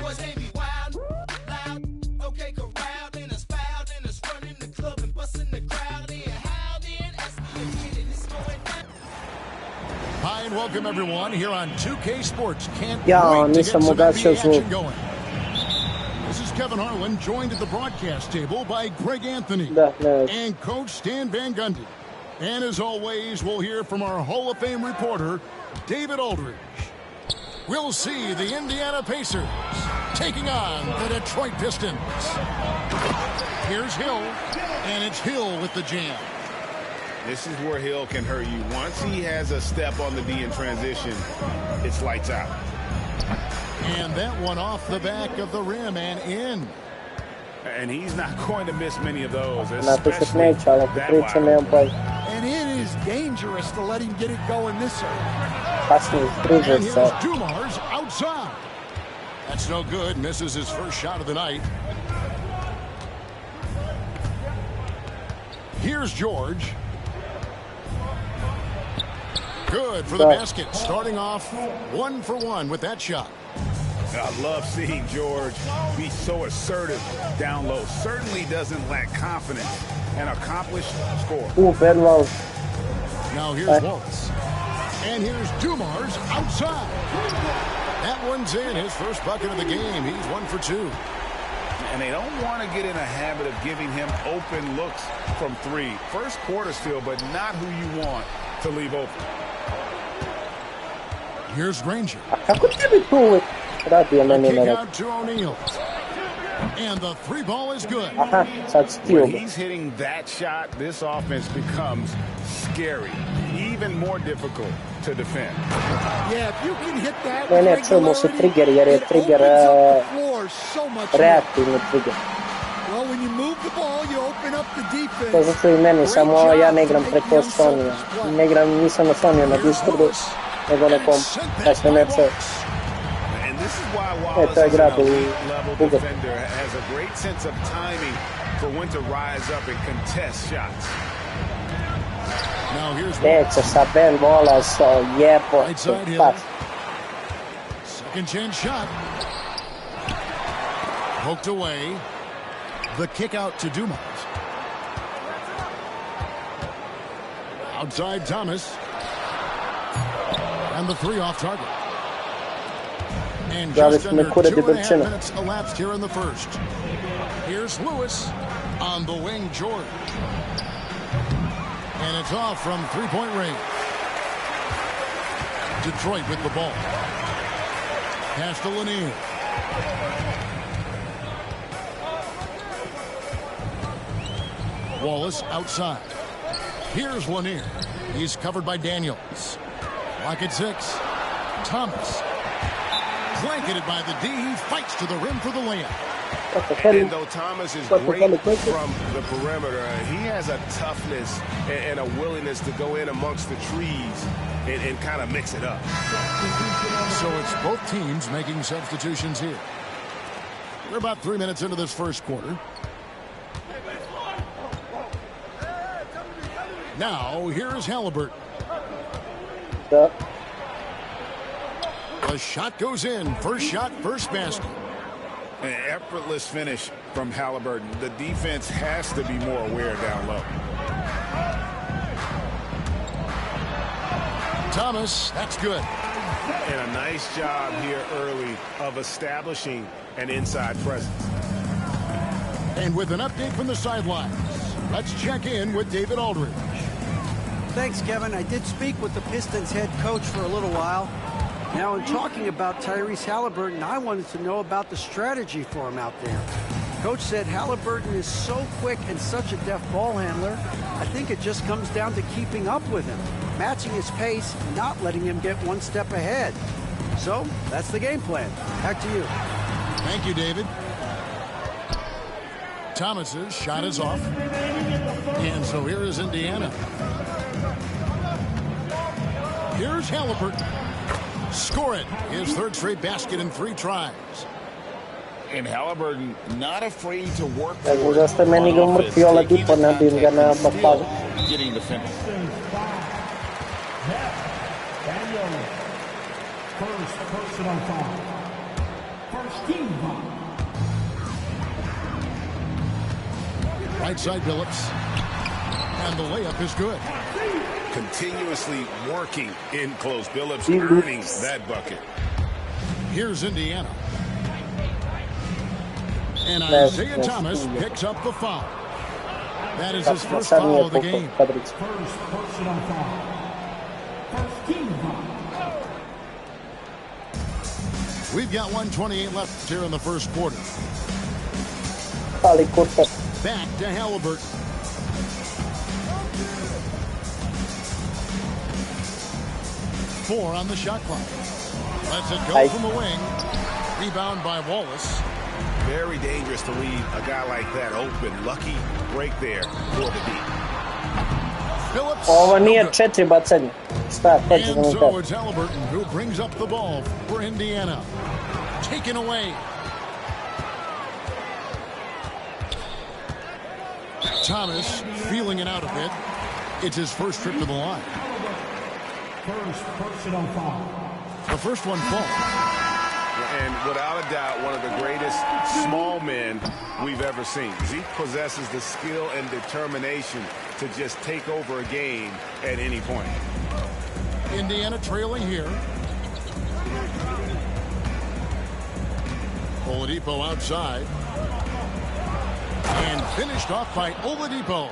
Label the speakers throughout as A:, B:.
A: Hi and welcome everyone here on 2K Sports. Can't wait to get some NBA action going. This is Kevin Harlan, joined at the broadcast table by Greg Anthony and Coach Stan Van Gundy. And as always, we'll hear from our Hall of Fame reporter, David Aldridge. We'll see the Indiana Pacers taking on the Detroit Pistons. Here's Hill, and it's Hill with the jam.
B: This is where Hill can hurt you. Once he has a step on the D in transition, it's lights out.
A: And that one off the back of the rim and in.
B: And he's not going to miss many of those.
C: And
A: it is dangerous to let him get it going this early. And here's Dumars outside. That's no good. Misses his first shot of the night. Here's George. Good for the basket. Starting off 1 for 1 with that shot.
B: I love seeing George be so assertive down low. Certainly doesn't lack confidence. An accomplished scorer.
A: Now here's Wallace. And here's Dumars outside. That one's in. His first bucket of the game. He's 1 for 2.
B: And they don't want to get in a habit of giving him open looks from 3. First quarter still, but not who you want to leave open.
A: Here's Granger.
C: Kick
A: out to O'Neal. And the 3 ball is good.
B: When he's hitting that shot, this offense becomes scary. Even more difficult to defend.
A: Yeah, if you can hit that, so much. Well, when you move the ball, you open up the defense.
C: To su i meni, samo ja ne igram preko Sonija. Ne igram, nisam na Soniju na Discordu, nego na kom. Ja sam meče. To je igra u Google.
B: Has a great sense of timing for when to rise up and contest shots.
C: Neće sa Ben Wallace, jepo.
A: Second chance shot. Poked away. The kick out to Dumas. Outside Thomas. And the 3 off target. And just under 2.5 minutes elapsed here in the first. Here's Lewis on the wing, George. And it's off from 3-point range. Detroit with the ball. Pass to Lanier. Wallace outside. Here's Lanier. He's covered by Daniels. Lock at 6. Thomas. Blanketed by the D. He fights to the rim for the layup.
B: And though Thomas is great from the perimeter, he has a toughness and a willingness to go in amongst the trees and kind of mix it up.
A: So it's both teams making substitutions here. We're about 3 minutes into this first quarter. Now, here's Halliburton. The shot goes in. First shot, first basket.
B: An effortless finish from Halliburton. The defense has to be more aware down low.
A: Thomas, that's good.
B: And a nice job here early of establishing an inside presence.
A: And with an update from the sidelines, let's check in with David Aldridge.
D: Thanks, Kevin. I did speak with the Pistons head coach for a little while. Now, in talking about Tyrese Halliburton, I wanted to know about the strategy for him out there. Coach said Halliburton is so quick and such a deft ball handler, I think it just comes down to keeping up with him, matching his pace, and not letting him get one step ahead. So, that's the game plan. Back to you.
A: Thank you, David. Thomas's shot is off. And so here is Indiana. Here's Halliburton. Score it. His third straight basket in 3 tries.
B: And Halliburton not afraid to work for
C: getting
B: the finish.
E: First personal foul.
A: Right side Billups. And the layup is good.
B: Continuously working in close. Billups earning that bucket.
A: Here's Indiana. And Isaiah Thomas picks up the foul. That is his first foul of the game.
E: First personal foul. First team foul.
A: We've got 1:28 left here in the first quarter. Back to Halliburton. Four on the shot clock. Lets it go from the wing. Rebound by Wallace.
B: Very dangerous to leave a guy like that open. Lucky break there for the deep.
A: Phillips.
C: Ovo nije 4 bacanje. Šta,
A: And so it's Halliburton who brings up the ball for Indiana. Taken away. Thomas feeling it out a bit. It's his first trip to the line.
E: First personal foul.
A: The first one falls.
B: And without a doubt, one of the greatest small men we've ever seen. He possesses the skill and determination to just take over a game at any point.
A: Indiana trailing here. Oladipo outside. And finished off by Oladipo.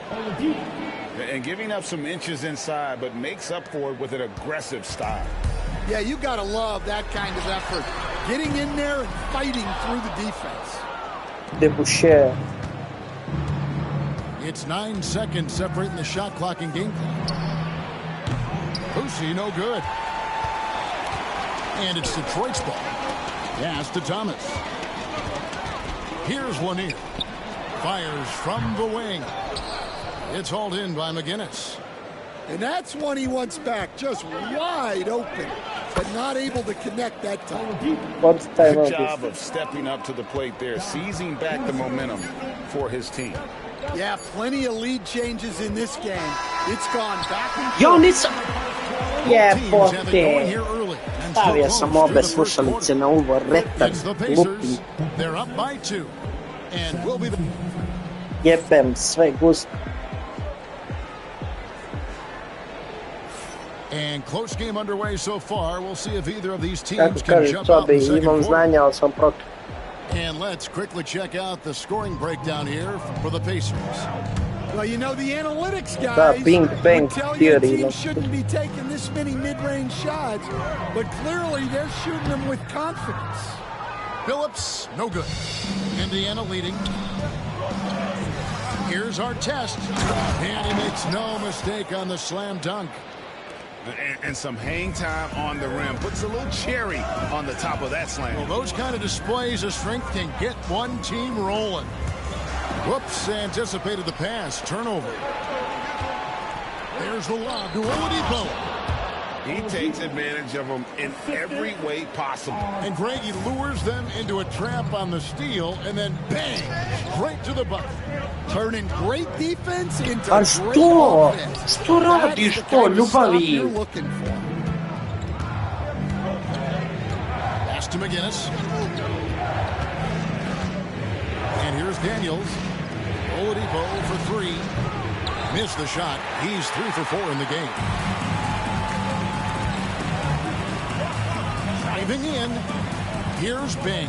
B: And giving up some inches inside, but makes up for it with an aggressive style.
F: Yeah, you got to love that kind of effort. Getting in there and fighting through the defense.
C: Debouché.
A: It's 9 seconds separating the shot clock and game clock. Lucy, no good. And it's Detroit's ball. Pass to Thomas. Here's Lanier. Fires from the wing. It's hauled in by McGinnis.
F: And that's one he wants back, just wide open, but not able to connect that time.
B: Good job of stepping up to the plate there, seizing back the momentum for his team.
F: Yeah, plenty of lead changes in this game. It's gone back and forth.
C: Jonica! Jebote! Stavio sam obe slušalice na uvo, retar, lupi.
A: They're up by 2. And will be the...
C: Jebem sve gusto.
A: And close game underway so far. We'll see if either of these teams can jump out in the second quarter. And let's quickly check out the scoring breakdown here for the Pacers.
F: Well, you know, the analytics guys would tell you the team shouldn't be taking this many mid-range shots, but clearly they're shooting them with confidence.
A: Phillips, no good. Indiana leading. Here's our test. And he makes no mistake on the slam dunk.
B: And some hang time on the rim. Puts a little cherry on the top of that slam.
A: Well, those kind of displays of strength can get one team rolling. Whoops, anticipated the pass. Turnover. There's the lob to Oladipo.
B: He takes advantage of them in every way possible.
A: And Greg, he lures them into a trap on the steal, and then bang, straight to the bucket.
F: Turning great defense into
C: A
F: great
C: što?
F: offense.
C: Što radiš to, ljubavi?
A: Pass to McGinnis. And here's Daniels. Oladipo for 3. Missed the shot. He's 3 for 4 in the game. Driving in. Here's Bing.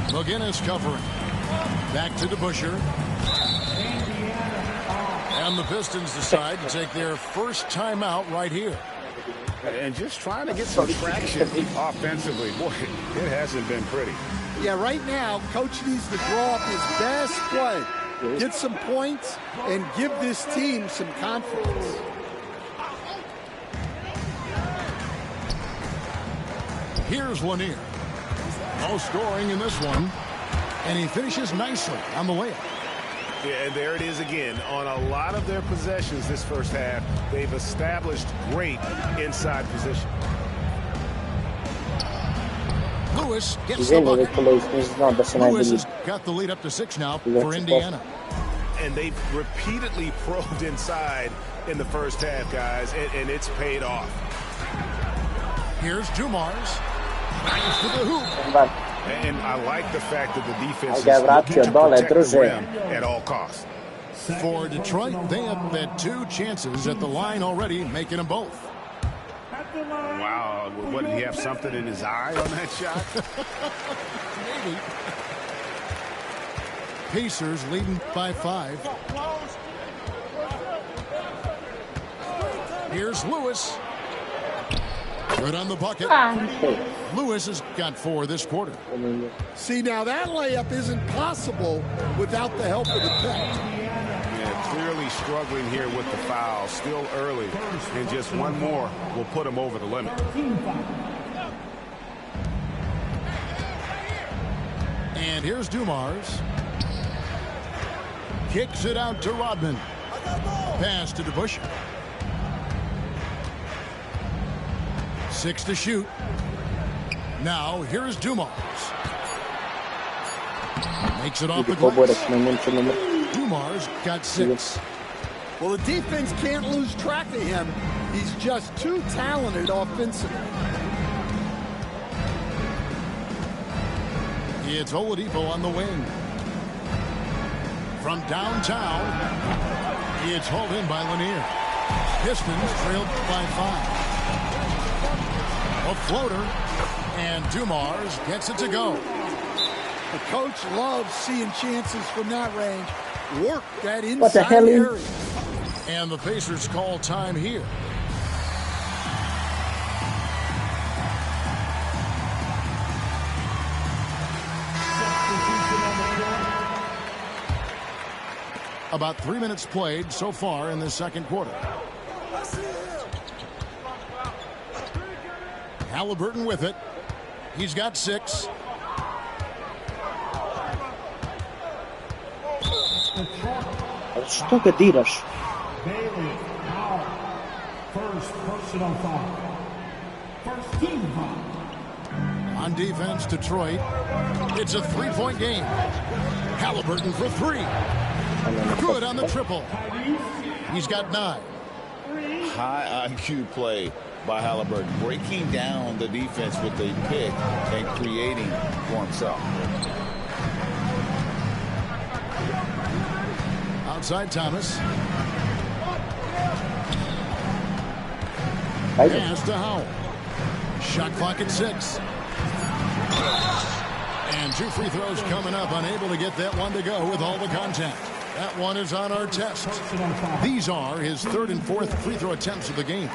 A: McGinnis covering. Back to DeBusschere. And the Pistons decide to take their first timeout right here.
B: And just trying to get some traction offensively. Boy, it hasn't been pretty.
F: Yeah, right now, Coach needs to draw up his best play. Get some points and give this team some confidence.
A: Here's Lanier. No scoring in this one. And he finishes nicely on the layup.
B: Yeah, and there it is again. On a lot of their possessions this first half, they've established great inside position.
A: Lewis gets the bucket. Lewis has got the lead up to 6 now for Indiana.
B: And they've repeatedly probed inside in the first half, guys, and it's paid off.
A: Here's Dumars. To the hoop.
B: And I like the fact that the defense is
C: looking
B: to protect the rim at all costs.
A: For Detroit, they have had 2 chances at the line already, making them both.
B: Wow, what, did he have something in his eye on that shot?
A: Maybe. Pacers leading by 5. Here's Lewis. Good on the bucket. Lewis has got 4 this quarter.
F: See, now that layup isn't possible without the help of the tech.
B: Yeah, clearly struggling here with the foul. Still early. And just one more will put him over the limit.
A: And here's Dumars. Kicks it out to Rodman. Pass to DeBusch. 6 to shoot. Now here's Dumars. Makes it off the glass. Dumars got 6.
F: Well, the defense can't lose track of him. He's just too talented offensively.
A: It's Oladipo on the wing. From downtown, it's hauled in by Lanier. Pistons trailed by 5. A floater, and Dumars gets it to go.
F: The coach loves seeing chances from that range. Work that inside area.
A: And the Pacers call time here. About 3 minutes played so far in the second quarter. Halliburton with it. He's got 6.
C: Što ga diraš?
E: Bailey, foul. First personal foul. First team foul.
A: On defense, Detroit. It's a 3-point game. Halliburton for 3. Good on the triple. He's got 9.
G: High IQ play by Halliburton, breaking down the defense with a pick and creating for himself.
A: Outside Thomas. Pass to Howell. Shot clock at 6. And 2 free throws coming up. Unable to get that one to go with all the contact. That one is on our test. These are his 3rd and 4th free throw attempts of the game.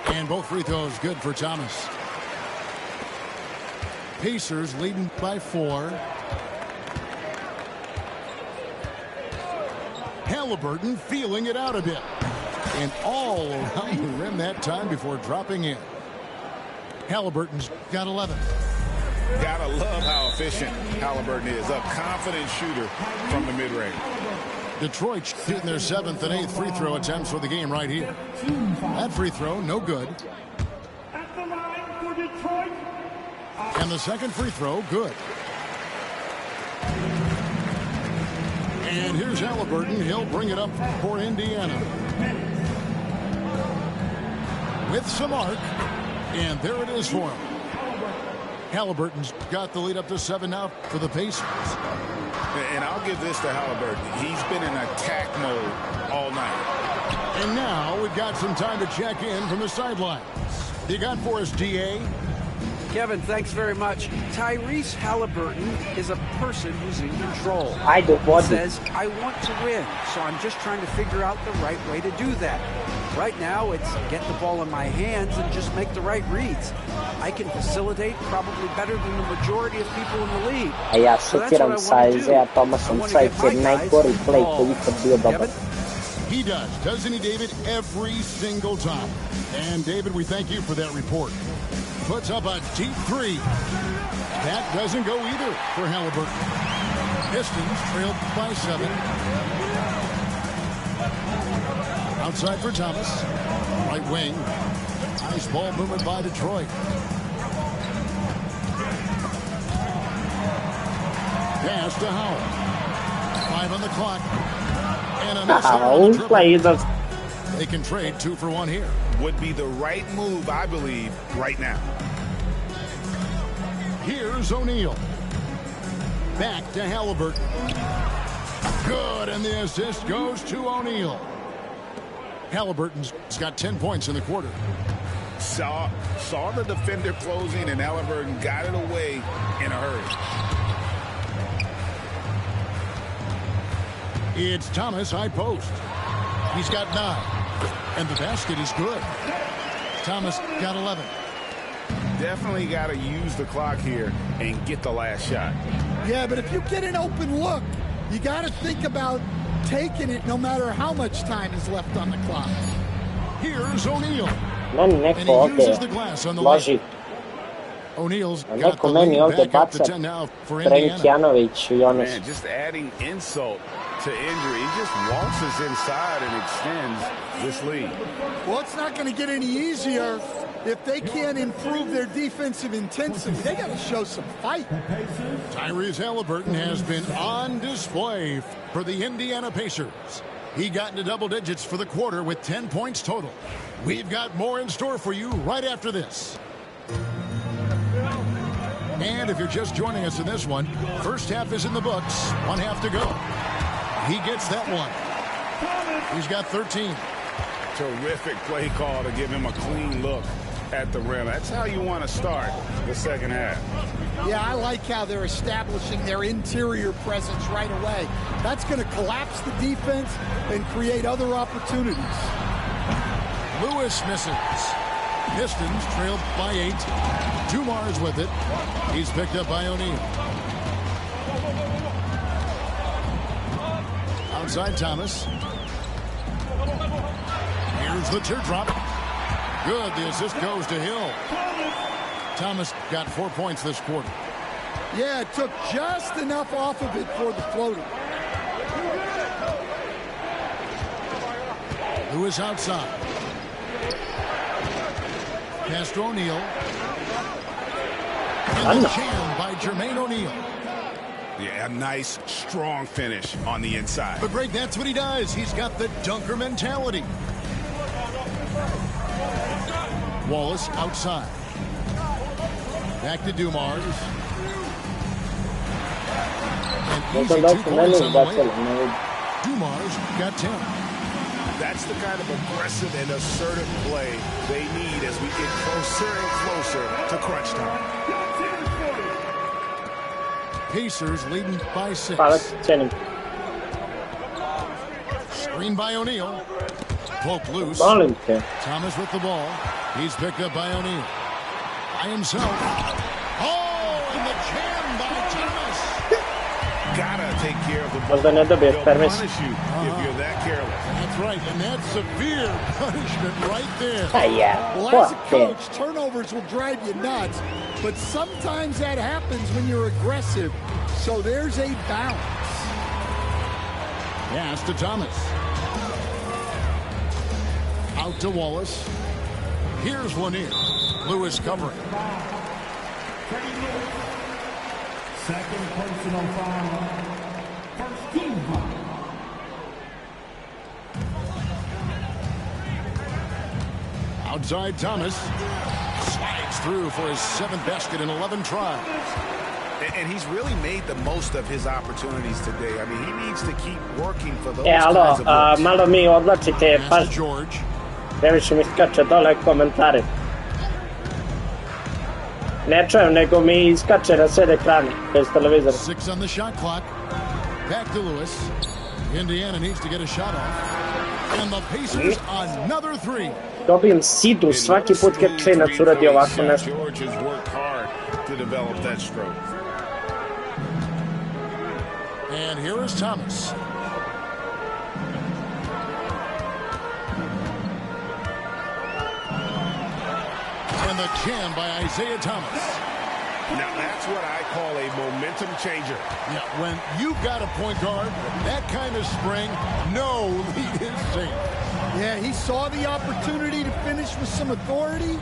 A: And both free throws good for Thomas. Pacers leading by 4. Halliburton feeling it out a bit. And all around the rim that time before dropping in. Halliburton's got 11.
B: Gotta love how efficient Halliburton is. A confident shooter from the mid-range.
A: Detroit shooting their 7th and 8th free throw attempts for the game right here. That free throw, no good.
E: At the line for Detroit.
A: And the second free throw, good. And here's Halliburton. He'll bring it up for Indiana. With some arc. And there it is for him. Halliburton's got the lead up to 7 now for the Pacers.
B: And I'll give this to Halliburton. He's been in attack mode all night.
A: And now we've got some time to check in from the sidelines. You got for us, DA?
D: Kevin, thanks very much. Tyrese Halliburton is a person who's in control.
C: He
D: says, I want to win, so I'm just trying to figure out the right way to do that. Right now, it's get the ball in my hands and just make the right reads. I can facilitate probably better than the majority of people in the league.
C: A ja šokiram sa Isaiah Thomasom, čovjek je najgori play koji ikad bio dobar.
A: He does, doesn't he, David? Every single time. And, David, we thank you for that report. Puts up a deep 3. That doesn't go either for Halliburton. Pistons trailed by 7. Outside for Thomas. Right wing. Nice ball movement by Detroit. Pass to Howell. 5 on the clock. And a miss on the triple. They can trade 2 for 1 here.
B: Would be the right move, I believe, right now.
A: Here's O'Neal. Back to Halliburton. Good, and the assist goes to O'Neal. Halliburton's got 10 points in the quarter.
G: Saw the defender closing, and Halliburton got it away in a hurry.
A: It's Thomas, high post. He's got 9. And the basket is good. Thomas got 11.
G: Definitely got to use the clock here and get the last shot.
F: Yeah, but if you get an open look, you got to think about taking it no matter how much time is left on the clock.
A: Here's O'Neal.
C: Meni neko ovdje loži. Neko meni ovdje baca Trenkjanović i ono.
G: Man, just adding insult to injury. He just waltzes inside and extends this lead.
F: Well, it's not going to get any easier if they can't improve their defensive intensity. They got to show some fight.
A: Tyrese Halliburton has been on display for the Indiana Pacers. He got into double digits for the quarter with 10 points total. We've got more in store for you right after this. And if you're just joining us in this one, first half is in the books. 1 half to go. He gets that one. He's got 13.
G: Terrific play call to give him a clean look at the rim. That's how you want to start the second half.
F: Yeah, I like how they're establishing their interior presence right away. That's going to collapse the defense and create other opportunities.
A: Lewis misses. Pistons trailed by 8. Dumar's with it. He's picked up by O'Neal. Outside Thomas. Here's the teardrop. Good. The assist goes to Hill. Thomas got 4 points this quarter.
F: Yeah, it took just enough off of it for the floater.
A: Lewis outside. Pass to O'Neal. And the jam by Jermaine O'Neal.
G: Yeah, a nice, strong finish on the inside.
A: But Greg, that's what he does. He's got the dunker mentality. Wallace outside. Back to Dumars. And easy 2 points on the way. Dumars got 10.
B: That's the kind of aggressive and assertive play they need as we get closer and closer to crunch time.
A: Pacers leading by 6. Screen by O'Neal. Poke loose. Thomas with the ball. He's picked up by O'Neal. By himself. Oh, and the jam by Thomas.
B: Gotta take care of the ball. They'll punish you if you're that careless.
A: That's right, and that's severe punishment right there.
F: Well, as a coach, turnovers will drive you nuts, but sometimes that happens when you're aggressive. So there's a balance.
A: Pass to Thomas. Out to Wallace. Here's Lanier. Lewis covering.
E: Second personal foul. First team foul.
A: Outside Thomas. Slides through for his 7th basket in 11 tries.
B: And he's really made the most of his opportunities today. I mean, he needs to keep working for those kinds of looks.
C: Malo mi odlačite,
A: Pass to George.
C: Previše mi skače dole komentari. Ne čujem, nego mi iskače na sred ekrana, bez televizora.
A: 6 on the shot clock. Back to Lewis. Indiana needs to get a shot off. And the Pacers another 3.
C: Dobijem sidu svaki put kad klinac uradi ovako nešto.
G: George has worked hard to develop that stroke.
A: And here is Thomas. And the jam by Isaiah Thomas.
B: Now that's what I call a momentum changer.
A: Yeah, when you've got a point guard, that kind of spring, no lead is safe.
F: Yeah, he saw the opportunity to finish with some authority,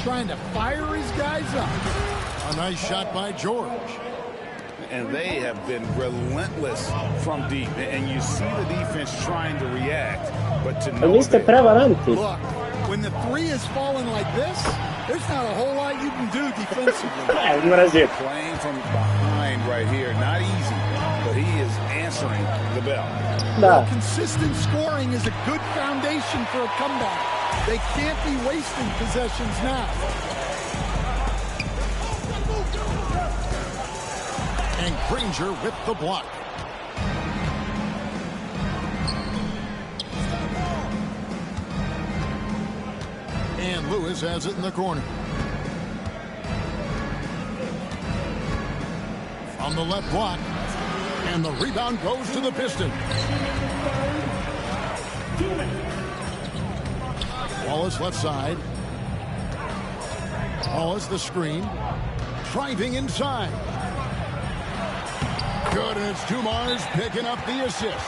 F: trying to fire his guys up.
A: A nice shot by George.
G: And they have been relentless from deep. And you see the defense trying to react, but to know
C: Vi ste prevaranti.
F: Look, when the 3 is falling like this, There's not a whole lot you can do defensively.
G: Playing from behind right here. Not easy, but he is answering the bell.
F: Well, consistent scoring is a good foundation for a comeback. They can't be wasting possessions now.
A: And Granger with the block. And Lewis has it in the corner. From the left block. And the rebound goes to the Pistons. Wallace left side. Wallace the screen. Driving inside. Good, and it's Dumars picking up the assist.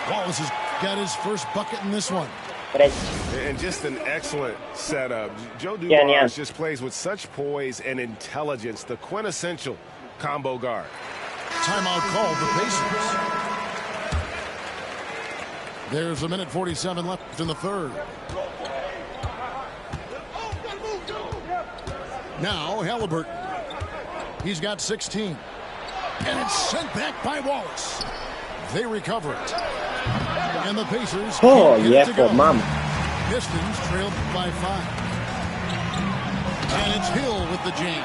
A: Wallace has got his first bucket in this one.
B: And just an excellent setup. Joe Dumars just plays with such poise and intelligence, the quintessential combo guard.
A: Timeout called the Pacers. There's a minute 47 left in the third. Now Halliburton. He's got 16. And it's sent back by Wallace. They recover it. And the Pacers
C: mom.
A: Pistons trailed by 5. And it's Hill with the jam.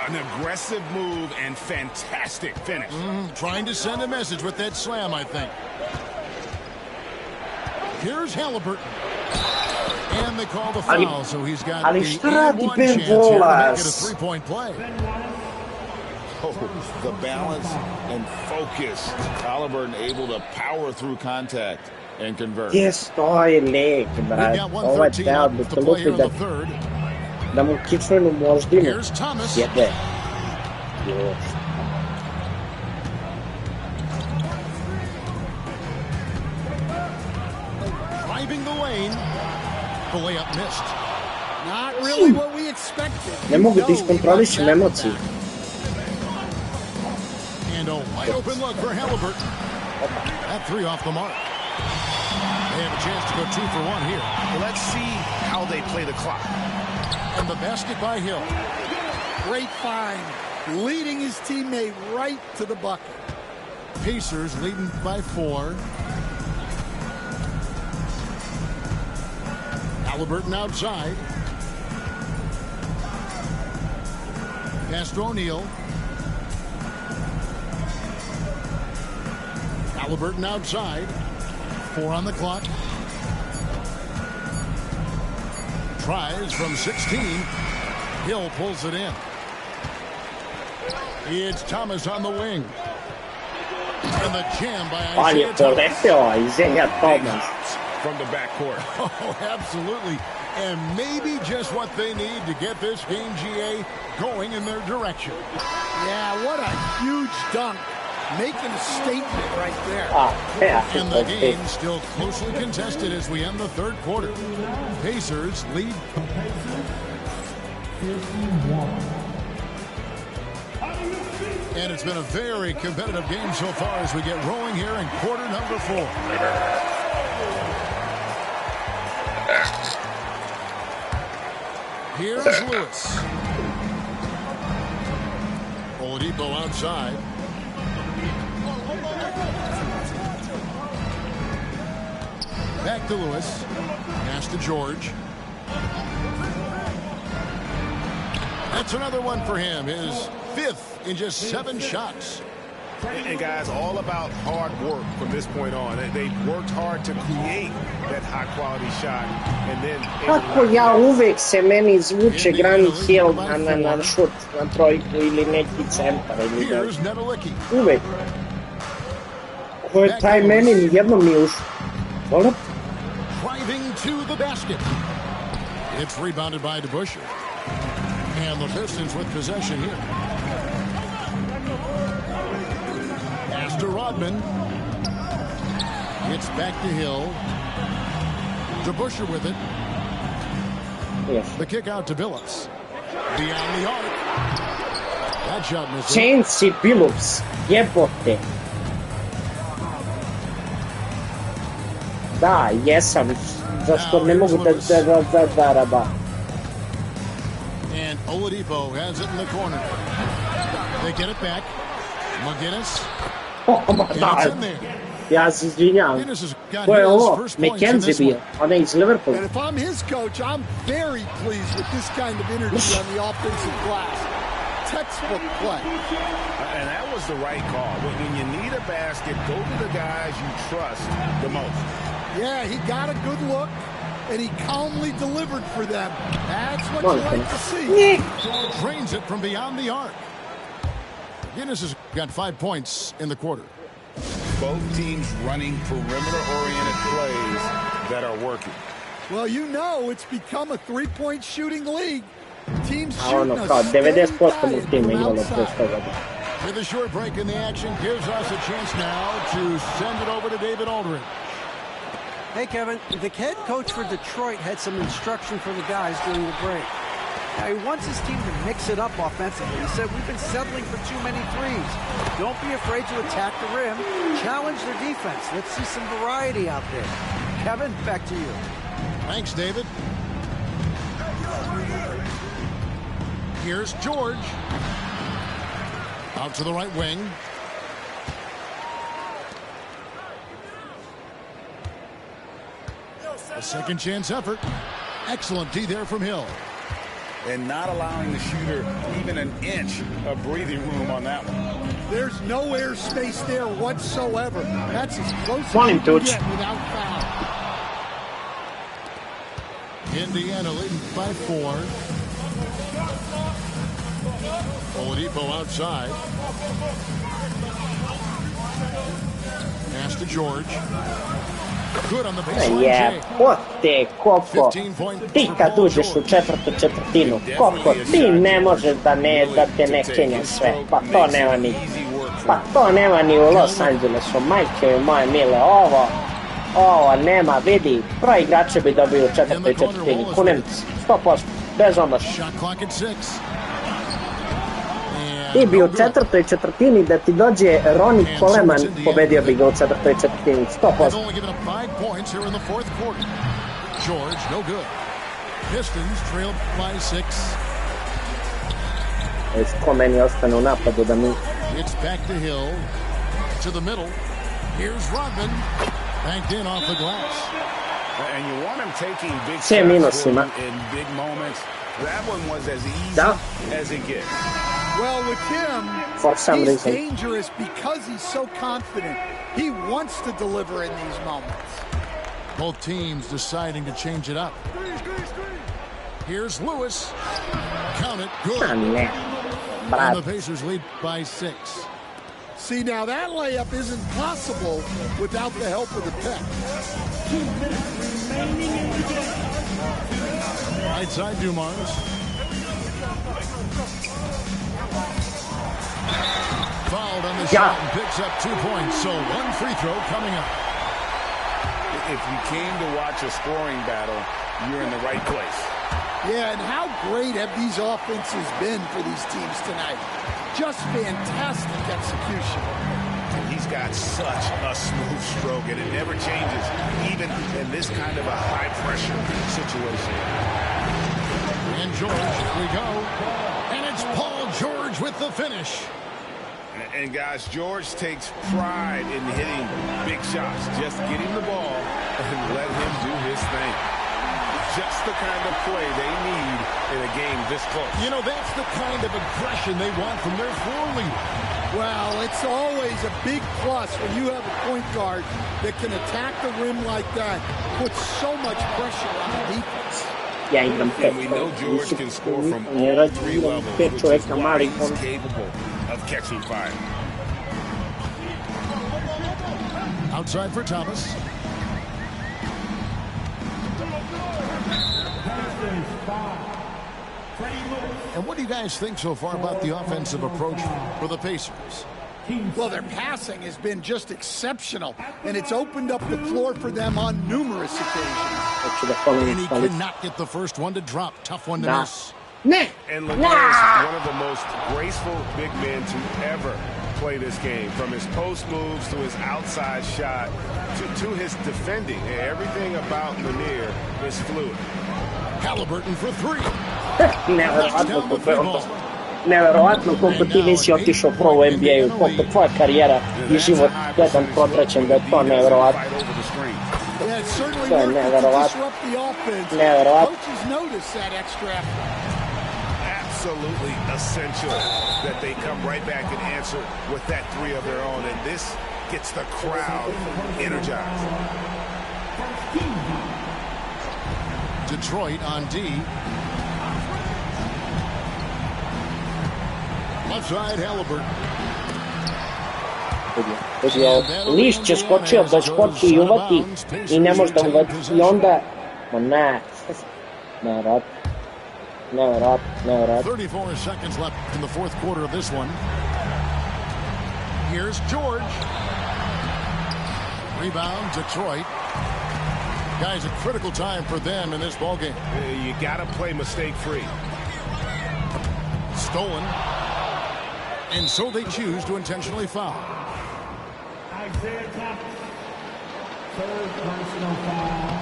B: An aggressive move and fantastic finish.
A: Trying to send a message with that slam, I think. Here's Halliburton. And they call the foul, so he's got the one chance here to make it a three-point play.
G: The balance and focus. Halliburton able to power through contact and convert.
C: Yes, je leg, brate. Ovo je teo da te lupi da mu kičvenu moždinu sjede.
A: Driving the lane. The layup missed.
F: Not really what we expected.
C: Ne mogu da iskontrolišem emocije.
A: And a wide open look for Halliburton. That three off the mark. They have a chance to go 2 for 1 here.
B: Well, let's see how they play the clock.
A: And the basket by Hill.
F: Great find. Leading his teammate right to the bucket.
A: Pacers leading by 4. Halliburton outside. Pass to O'Neal. Halliburton outside. 4 on the clock. Tries from 16. Hill pulls it in. It's Thomas on the wing. And the jam by Isaiah
C: Thomas.
B: From the backcourt.
A: Oh, absolutely. And maybe just what they need to get this game, GA, going in their direction.
F: Yeah, what a huge dunk. Making a statement right there.
A: And the game still closely contested as we end the third quarter. Pacers lead. And it's been a very competitive game so far as we get rolling here in quarter number 4. Here's Lewis. Oladipo outside. Back to Lewis. Pass to George. That's another one for him. His 5th in just 7 shots.
B: And guys, all about hard work from this point on. They worked hard to create that high-quality shot. And then...
C: Kako ja uvek se meni zvuče Grant Hill na šut, na trojku ili neki centar. Uvek. Ovo je taj meni nijednom nije ušao. Hvala.
A: Driving to the basket. It's rebounded by DeBusschere. And the Pistons with possession here. Pass to Rodman. It's back to Hill. DeBusschere with it.
C: Yes.
A: The kick out to Billups. Beyond the arc. That shot missed.
C: Chauncey Billups. Jebote. Da, jesam. Zašto ne mogu da zaraba?
A: And Oladipo has it in the corner. They get it back. McGinnis.
C: It's in there. Ja se izvinjavam. Ko je ovo? McKenzie bio. On je iz Liverpoola.
F: And if I'm his coach, I'm very pleased with this kind of energy on the offensive glass. Textbook play.
B: And that was the right call. When you need a basket, go to the guys you trust the most.
F: Yeah, he got a good look, and he calmly delivered for them. That's what you like to see.
A: Drains it from beyond the arc. Guinness has got 5 points in the quarter.
B: Both teams running perimeter-oriented plays that are working.
F: Well, you know it's become a three-point shooting league. Teams
C: shooting
F: us
C: 90% mu time imalo prostoga.
A: With a short break in the action gives us a chance now to send it over to David Aldridge.
D: Hey, Kevin, the head coach for Detroit had some instruction for the guys during the break. Now, he wants his team to mix it up offensively. He said, we've been settling for too many threes. Don't be afraid to attack the rim. Challenge their defense. Let's see some variety out there. Kevin, back to you.
A: Thanks, David. Here's George. Out to the right wing. A second chance effort. Excellent D there from Hill.
B: And not allowing the shooter even an inch of breathing room on that one.
F: There's no airspace there whatsoever. That's as close as you can get without foul.
A: Indiana leading by 4. Oladipo outside. Pass to George. Good on the baseline.
C: Jebote, Koko. Ti kad uđeš u četvrtu četvrtinu, Koko, ti ne možeš da te ne kenja sve. Pa to nema ni u Los Angelesu. Majke moje mile, ovo nema, vidi. Prvi igrače bi dobio u četvrtoj četvrtini. Kunemci, 100%, bez omaša. Ti bi u četvrtoj četvrtini da ti dođe Ronnie Coleman, pobedio bi ga u četvrtoj četvrtini, 100%.
A: George, no good. Pistons trailed by 6.
C: Već ko meni ostane u napadu da mi...
A: It's back to Hill. To the middle. Here's Rodman. Banked in off the glass.
B: And you want him taking big shots in big moments. That one was as easy as it gets.
F: Well, with him, he's dangerous because he's so confident. He wants to deliver in these moments.
A: Both teams deciding to change it up. Here's Lewis. Count it. Good. And the Pacers lead by 6.
F: See, now that layup isn't possible without the help of the pick.
E: 2 minutes remaining in the game.
A: Right side, Dumars. Fouled on the shot and picks up 2 points. So 1 free throw coming up.
B: If you came to watch a scoring battle, you're in the right place.
F: Yeah, and how great have these offenses been for these teams tonight? Just fantastic execution.
B: And he's got such a smooth stroke, and it never changes, even in this kind of a high-pressure situation.
A: And George, here we go. And it's Paul George with the finish.
B: And guys, George takes pride in hitting big shots. Just get him the ball and let him do his thing. Just the kind of play they need in a game this close.
A: You know, that's the kind of aggression they want from their floor leader.
F: Well, it's always a big plus when you have a point guard that can attack the rim like that, put so much pressure on the defense.
B: And we know George can score from all 3 levels, which is why he's capable of catching fire.
A: Outside for Thomas. And what do you guys think so far about the offensive approach for the Pacers?
F: Well, their passing has been just exceptional, and it's opened up the floor for them on numerous occasions.
A: And he cannot get the first one to drop. Tough one to miss.
C: Ne!
B: And Leclerc's one of the most graceful big men to ever play this game. From his post moves to his outside shot to his defending. Everything about Lanier is fluid.
A: Halliburton for three.
C: Nevjerovatno koliko ti nisi otišao pro u NBA-u, koliko tvoja karijera i život jedan protraćen, da je to nevjerovatno. To je nevjerovatno. Nevjerovatno.
B: Absolutely essential that they come right back and answer with that three of their own, and this gets the crowd energized.
A: Detroit on D. Left side, Halliburton.
C: Lišće skočio da skoči i uvati i ne može da uvati i onda ne, nevjerovatno.
A: 34 seconds left in the fourth quarter of this one. Here's George. Rebound, Detroit. Guys, a critical time for them in this ballgame.
B: You got to play mistake-free.
A: Stolen. And so they choose to intentionally foul.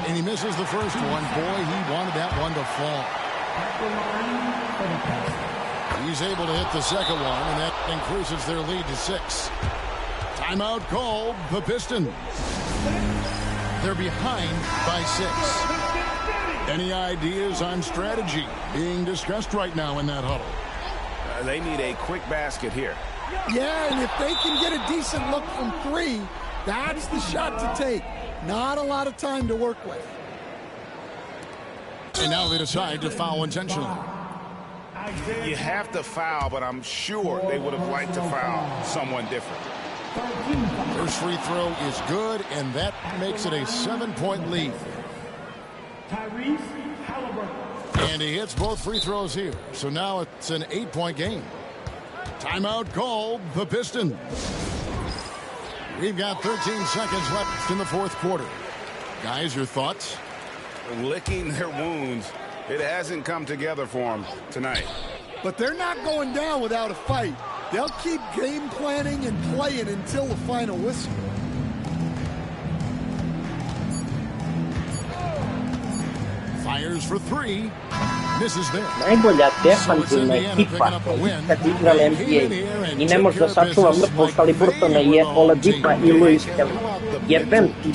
A: And he misses the first one. Boy, he wanted that one to fall. He's able to hit the second one, and that increases their lead to 6. Timeout called, the Pistons. They're behind by 6. Any ideas on strategy being discussed right now in that huddle?
B: They need a quick basket here.
F: Yeah, and if they can get a decent look from 3, that's the shot to take. Not a lot of time to work with.
A: And now they decide to foul intentionally.
B: You have to foul, but I'm sure they would have liked to foul someone different.
A: First free throw is good, and that makes it a 7-point lead. And he hits both free throws here. So now it's an 8-point game. Timeout called, the Pistons. We've got 13 seconds left in the fourth quarter. Guys, your thoughts?
B: Licking their wounds. It hasn't come together for them tonight.
F: But they're not going down without a fight. They'll keep game planning and playing until the final whistle.
A: Fires for 3. Misses there.
C: Najbolja defanzivna ekipa kad igrala NBA i ne može da sačuva mrtvog Haliburtona je Oladipa i Luis Kelly. Jebem ti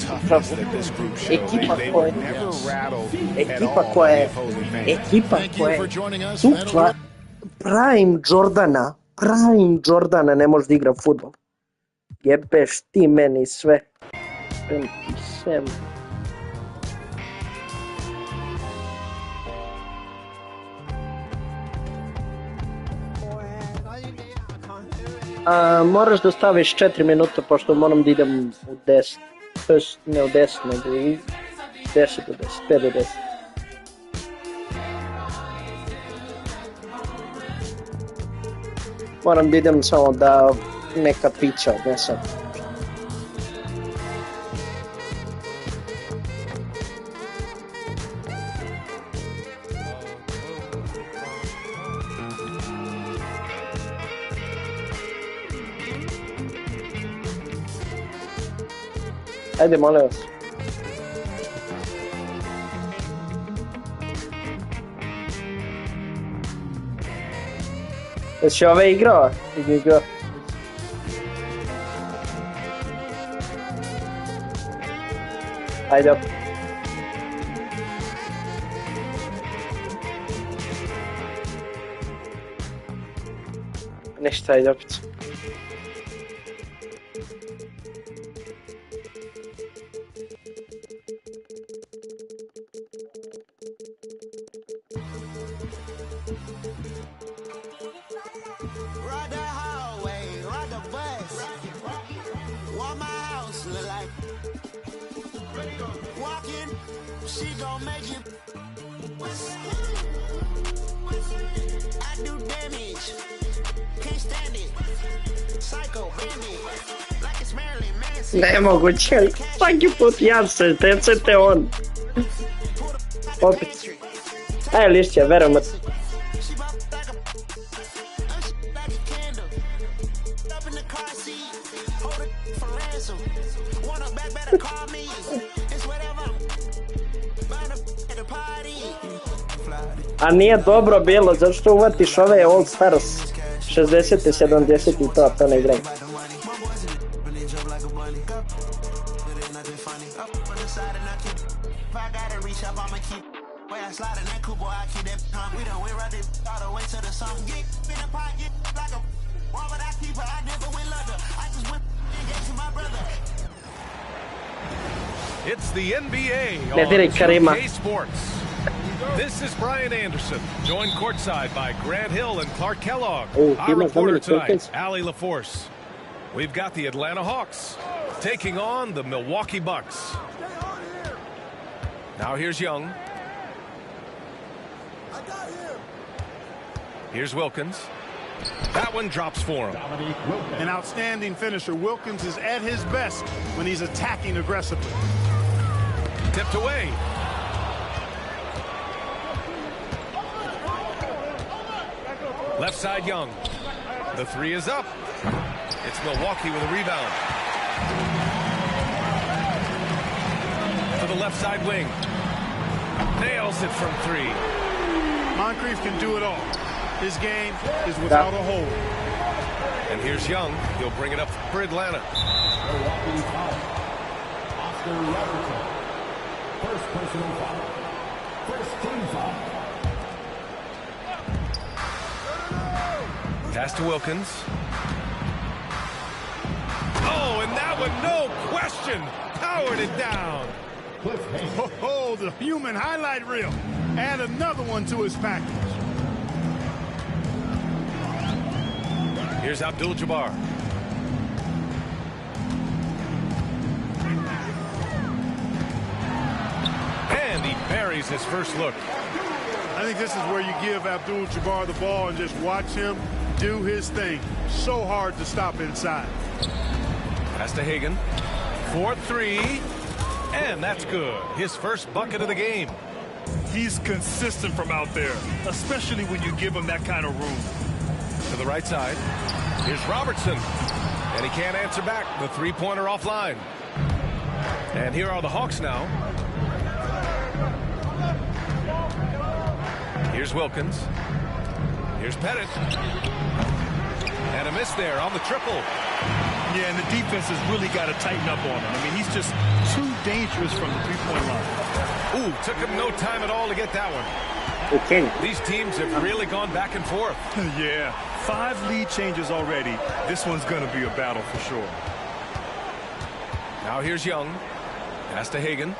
C: ekipa koja je tukla Prime Jordana ne može da igra fudbal. Jebeš ti meni sve. Jebem ti sve. Moraš da staviš 4 minuta pošto moram da idem u 10. Ne u 10, nego i 10 do 10, 5 do 10. Moram da idem samo da neka pića odnesam. Ajde, molim vas. Jesi ove igrao? Igrao. Ajde. Ništa, ajde opet. Nemoguće, svaki put ja se decete on. Opet. Ajde lišće, verujem. A nije dobro bilo, zašto uvatiš ove All Stars 60. 70. i to ne igram.
H: It's the NBA on 2K Sports. This is Brian Anderson, joined courtside by Grant Hill and Clark Kellogg. Our reporter tonight, Allie LaForce. We've got the Atlanta Hawks taking on the Milwaukee Bucks. Now here's Young. Here's Wilkins. That one drops for him.
B: An outstanding finisher. Wilkins is at his best when he's attacking aggressively.
H: Tipped away. Left side Young. The three is up. It's Milwaukee with a rebound. To the left side wing. Nails it from three.
B: Moncrief can do it all. His game is without a hold.
H: And here's Young. He'll bring it up for Atlanta.
E: First personal foul. First team foul.
H: Pass to Wilkins. Oh, and that one, no question, powered it down.
B: Oh, the human highlight reel. Add another one to his package.
H: Here's Abdul-Jabbar. And he buries his first look.
B: I think this is where you give Abdul-Jabbar the ball and just watch him do his thing. So hard to stop inside.
H: Pass to Hagan. 4-3. And that's good. His first bucket of the game.
I: He's consistent from out there, especially when you give him that kind of room.
H: To the right side. Here's Robertson. And he can't answer back. The three-pointer offline. And here are the Hawks now. Here's Wilkins. Here's Pettit. And a miss there on the triple.
I: Yeah, and the defense has really got to tighten up on him. I mean, he's just too dangerous from the three-point line.
H: Ooh, took him no time at all to get that one.
C: Okay.
H: These teams have really gone back and forth.
I: Yeah, 5 lead changes already. This one's going to be a battle for sure.
H: Now here's Young. Pass to Hagan.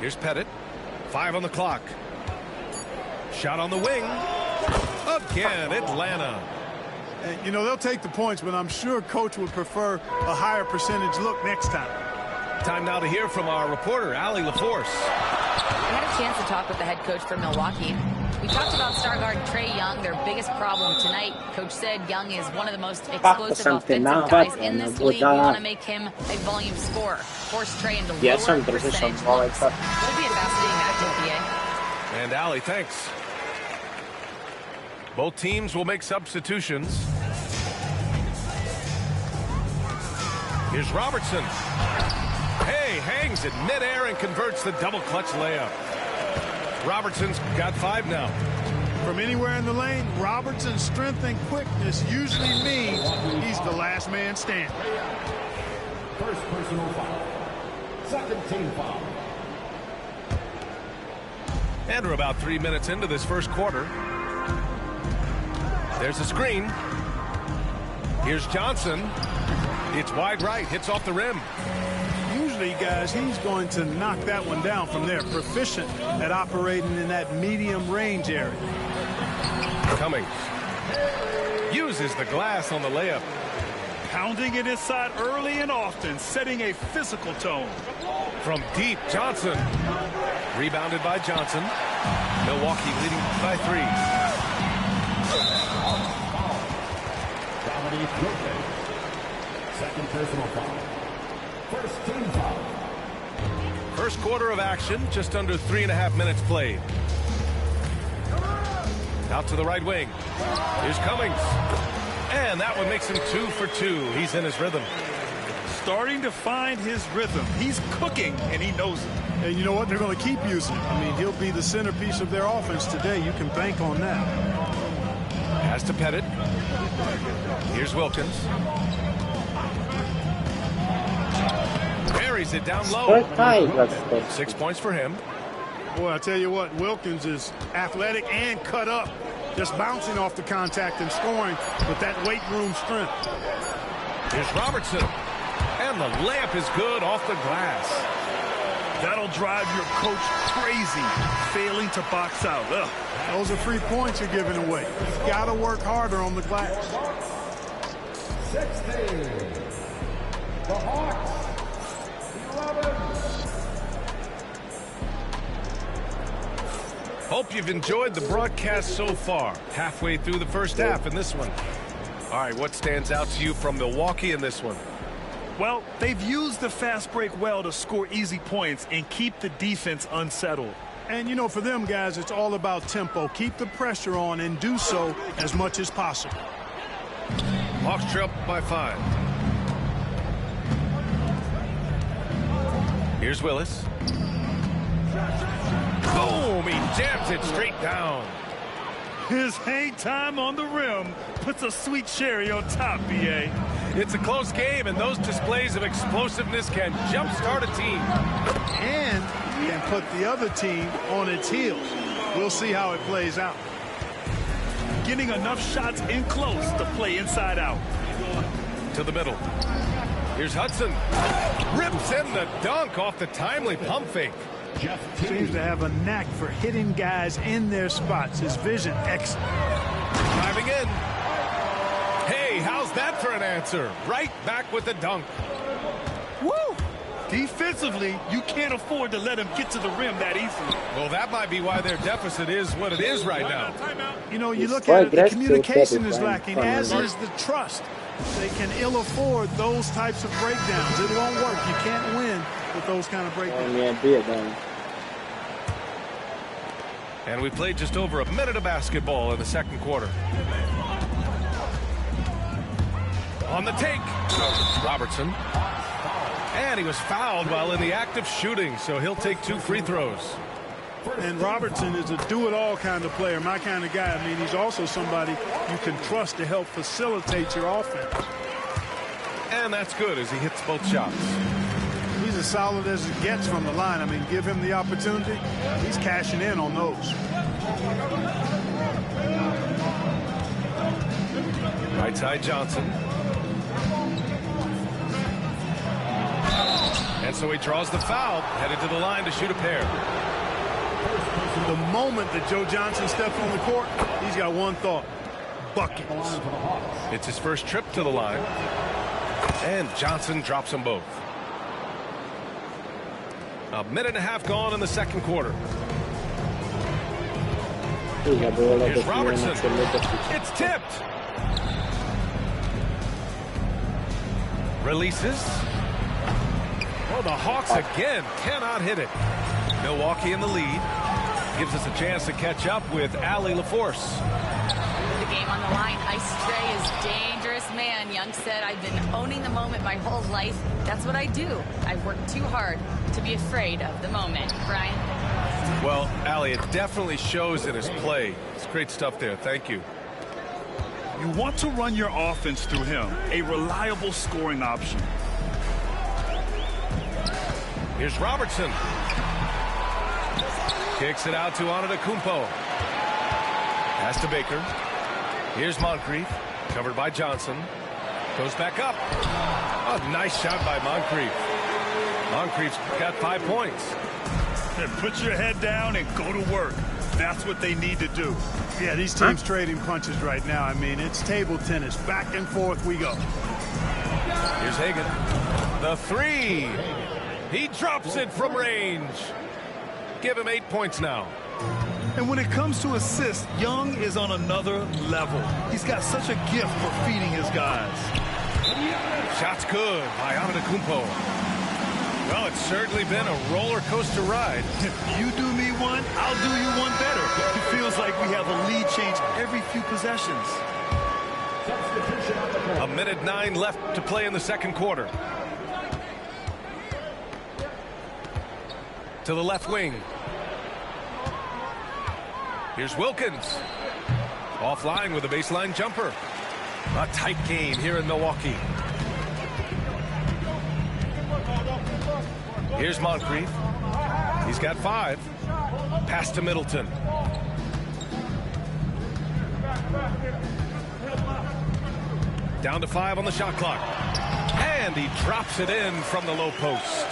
H: Here's Pettit. 5 on the clock. Shot on the wing. Again, Atlanta.
B: And, you know, they'll take the points, but I'm sure Coach would prefer a higher percentage look next time.
H: Time now to hear from our reporter, Allie LaForce.
J: We had a chance to talk with the head coach for Milwaukee. We talked about star guard Trae Young, their biggest problem tonight. Coach said Young is one of the most explosive offensive guys in this league. We want to make him a volume scorer. Force Trae into lower percentage looks. It'll be a fascinating matchup, PA.
H: And Allie, thanks. Both teams will make substitutions. Here's Robertson. Hey, hangs in midair and converts the double clutch layup. Robertson's got 5 now.
B: From anywhere in the lane, Robertson's strength and quickness usually means he's the last man standing.
E: First personal foul. Second team foul.
H: And we're about 3 minutes into this first quarter. There's a screen. Here's Johnson. It's wide right, hits off the rim.
B: Usually, guys, he's going to knock that one down from there. Proficient at operating in that medium range area.
H: Cummings uses the glass on the layup.
I: Pounding it inside early and often, setting a physical tone.
H: From deep, Johnson. Rebounded by Johnson. Milwaukee leading by 3.
E: Second personal foul. First team foul.
H: First quarter of action, just under 3.5 minutes played. Out to the right wing. Here's Cummings. And that one makes him 2 for 2. He's in his rhythm.
I: Starting to find his rhythm. He's cooking, and he knows it.
F: And you know what? They're going to keep using him. I mean, he'll be the centerpiece of their offense today. You can bank on that.
H: Has to Pettit. Here's Wilkins. Buries it down low. 6 points for him.
F: Boy, I tell you what, Wilkins is athletic and cut up. Just bouncing off the contact and scoring with that weight room strength.
H: Here's Robertson. And the layup is good off the glass.
I: That'll drive your coach crazy, failing to box out. Ugh.
F: Those are 3 points you're giving away. You've got to work harder on the glass.
E: 16. The Hawks. 11.
H: Hope you've enjoyed the broadcast so far. Halfway through the first half in this one. All right, what stands out to you from Milwaukee in this one?
I: Well, they've used the fast break well to score easy points and keep the defense unsettled.
F: And, you know, for them guys, it's all about tempo. Keep the pressure on and do so as much as possible.
H: Hawks trail by 5. Here's Willis. Boom! He jams it straight down.
I: His hang time on the rim puts a sweet cherry on top, B.A.
H: It's a close game, and those displays of explosiveness can jumpstart a team.
F: And can put the other team on its heels. We'll see how it plays out.
I: Getting enough shots in close to play inside out.
H: To the middle. Here's Hudson. Rips in the dunk off the timely pump fake.
F: Seems to have a knack for hitting guys in their spots. His vision excellent.
H: Driving in. Hey, how's that for an answer? Right back with the dunk.
I: Woo! Defensively, you can't afford to let him get to the rim that easily.
H: Well, that might be why their deficit is what it is right now.
F: You know, you look at it, the communication is lacking, as is the trust. They can ill afford those types of breakdowns. It won't work. You can't win with those kind of breakdowns.
H: And we played just over a minute of basketball in the second quarter. On the take, Robertson. And he was fouled while in the act of shooting, so he'll take 2 free throws.
F: And Robertson is a do-it-all kind of player, my kind of guy. I mean, he's also somebody you can trust to help facilitate your offense.
H: And that's good as he hits both shots.
F: He's as solid as it gets from the line. I mean, give him the opportunity. He's cashing in on those.
H: Right side Johnson. And so he draws the foul, headed to the line to shoot a pair.
F: The moment that Joe Johnson steps on the court, he's got one thought: buckets.
H: It's his first trip to the line. And Johnson drops them both. A minute and a half gone in the second quarter. Here's Robertson. It's tipped. Releases. Oh, the Hawks again cannot hit it. Milwaukee in the lead. Gives us a chance to catch up with Allie LaForce.
J: The game on the line. Ice Trey is dangerous man. Young said, I've been owning the moment my whole life. That's what I do. I work too hard to be afraid of the moment. Brian?
H: Well, Allie, it definitely shows in his play. It's great stuff there. Thank you.
I: You want to run your offense through him. A reliable scoring option.
H: Here's Robertson. Kicks it out to Antetokounmpo. Pass to Baker. Here's Moncrief. Covered by Johnson. Goes back up. A nice shot by Moncrief. Moncrief's got 5 points.
I: And put your head down and go to work. That's what they need to do.
F: Yeah, these teams trading punches right now. I mean, it's table tennis. Back and forth we go.
H: Here's Hagan. The 3. He drops it from range. Give him 8 points now.
I: And when it comes to assists, Young is on another level. He's got such a gift for feeding his guys.
H: Shot's good by Antetokounmpo. Well, it's certainly been a roller coaster ride.
I: You do me one, I'll do you one better. It feels like we have a lead change few possessions.
H: A minute 9 left to play in the second quarter. To the left wing. Here's Wilkins. Offline with a baseline jumper. A tight game here in Milwaukee. Here's Moncrief. He's got 5. Pass to Middleton. Down to 5 on the shot clock. And he drops it in from the low post.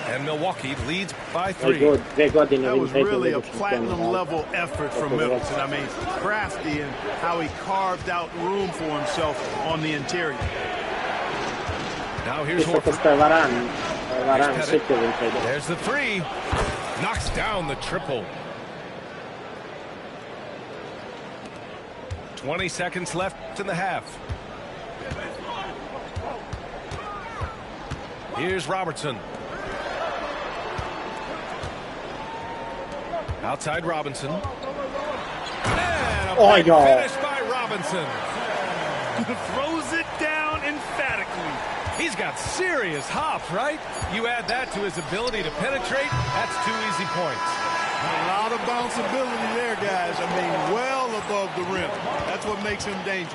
H: And Milwaukee leads by 3.
F: That was really a platinum-level effort from Middleton. I mean, crafty in how he carved out room for himself on the interior.
H: Now here's Horford. There's the 3. Knocks down the triple. 20 seconds left in the half. Here's Robertson. Outside Robinson. And a big finish by Robinson.
I: Throws it down emphatically.
H: He's got serious hop, right? You add that to his ability to penetrate, that's 2 easy points.
F: A lot of bounceability there, guys. I mean, well above the rim. That's what makes him dangerous.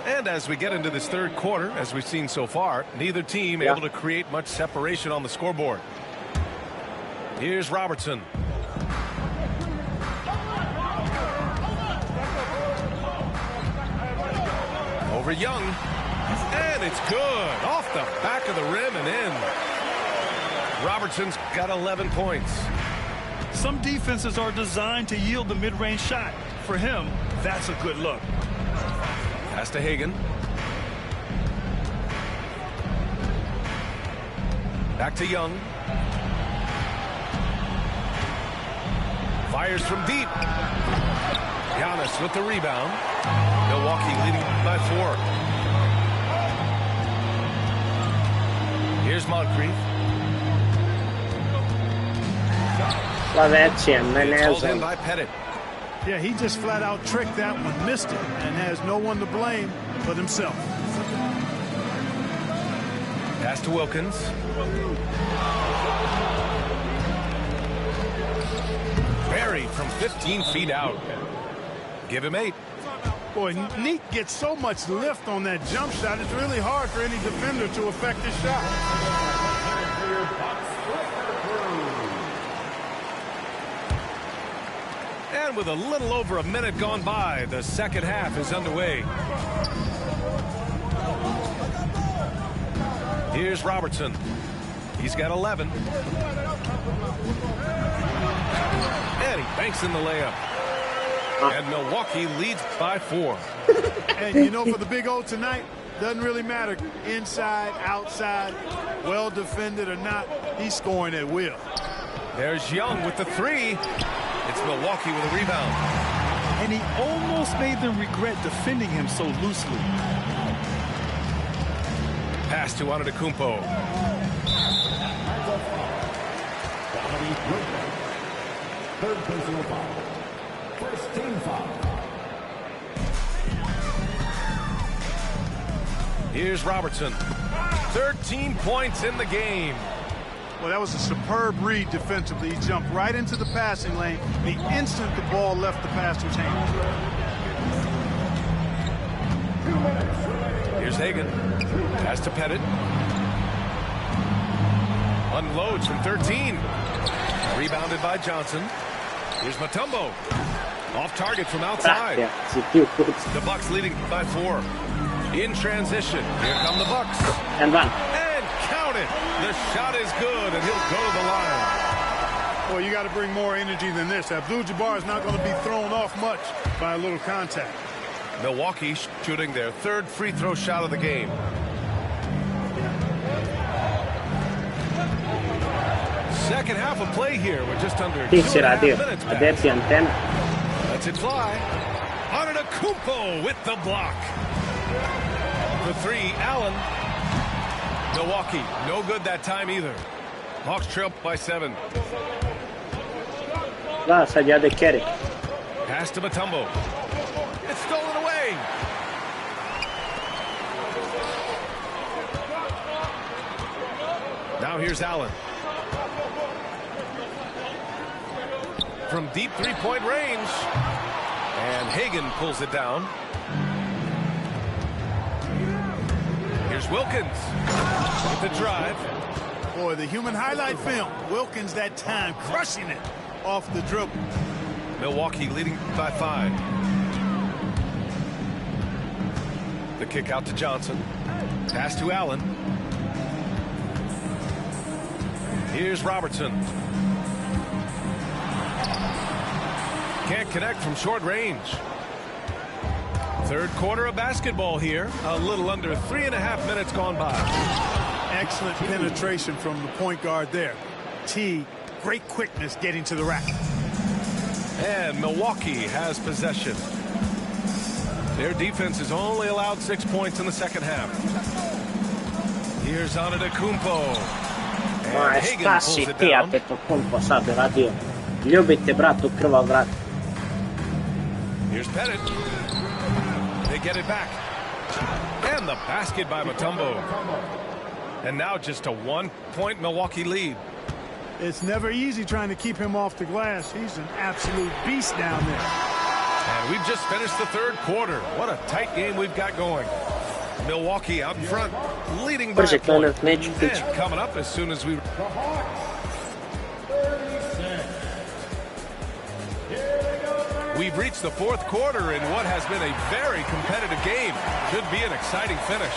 H: And as we get into this third quarter, as we've seen so far, neither team able to create much separation on the scoreboard. Here's Robertson. Over Young. And it's good. Off the back of the rim and in. Robertson's got 11 points.
I: Some defenses are designed to yield the mid-range shot. For him, that's a good look.
H: Pass to Hagan. Back to Young. Fires from deep. Giannis with the rebound. Milwaukee leading by 4. Here's Moncrief. It's in by Pettit.
F: Yeah, he just flat out tricked that one, missed it, and has no one to blame but himself.
H: Pass to Wilkins. Buried from 15 feet out. Give him 8.
F: Boy, Neek gets so much lift on that jump shot, it's really hard for any defender to affect his shot.
H: And with a little over a minute gone by, the second half is underway. Here's Robertson. He's got 11. And he banks in the layup. And Milwaukee leads by 4.
F: And you know, for the Big O tonight, doesn't really matter inside, outside, well defended or not, he's scoring at will.
H: There's Young with the 3. It's Milwaukee with a rebound.
I: And he almost made them regret defending him so loosely.
H: Pass to Antetokounmpo.
E: Third personal foul. First team foul.
H: Here's Robertson. 13 points in the game.
F: Well, that was a superb read defensively. He jumped right into the passing lane the instant the ball left the passer's hands.
H: Here's Hagan. Pass to Pettit. Unloads from 13. Rebounded by Johnson. Here's Mutombo. Off target from outside. The Bucks leading by 4. In transition. Here come the Bucks.
C: And one.
H: And count it. The shot is good, and he'll go to the line.
F: Well, you got to bring more energy than this. Abdul-Jabbar is not going to be thrown off much by a little contact.
H: Milwaukee shooting their 3rd free throw shot of the game. Second half of play here. We're just under 2.5 minutes back. Lets it fly. Antetokounmpo with the block. The 3, Allen. Milwaukee, no good that time either. Hawks trail by 7.
C: Da, sad jade carry.
H: Pass to Mutombo. It's stolen away. Now here's Allen. From deep three-point range. And Hagan pulls it down. Here's Wilkins with the drive.
I: Boy, the human highlight film. Wilkins that time crushing it off the dribble.
H: Milwaukee leading by 5. The kick out to Johnson. Pass to Allen. Here's Robertson. Can't connect from short range. Third quarter of basketball here. A little under 3.5 minutes gone by.
I: Excellent penetration from the point guard there. T, great quickness getting to the rack.
H: And Milwaukee has possession. Their defense has only allowed 6 points in the second half. Here's Antetokounmpo.
C: Ma šta si ti, Antetokounmpo, sad radio? Ljubite, bratu, krvav vrat.
H: Here's Pettit. They get it back. And the basket by Mutombo. And now just a 1-point Milwaukee lead.
I: It's never easy trying to keep him off the glass. He's an absolute beast down there.
H: And we've just finished the third quarter. What a tight game we've got going. Milwaukee out in front, leading by a point. And coming up as soon as we... We've reached the fourth quarter in what has been a very competitive game. Should be an exciting finish.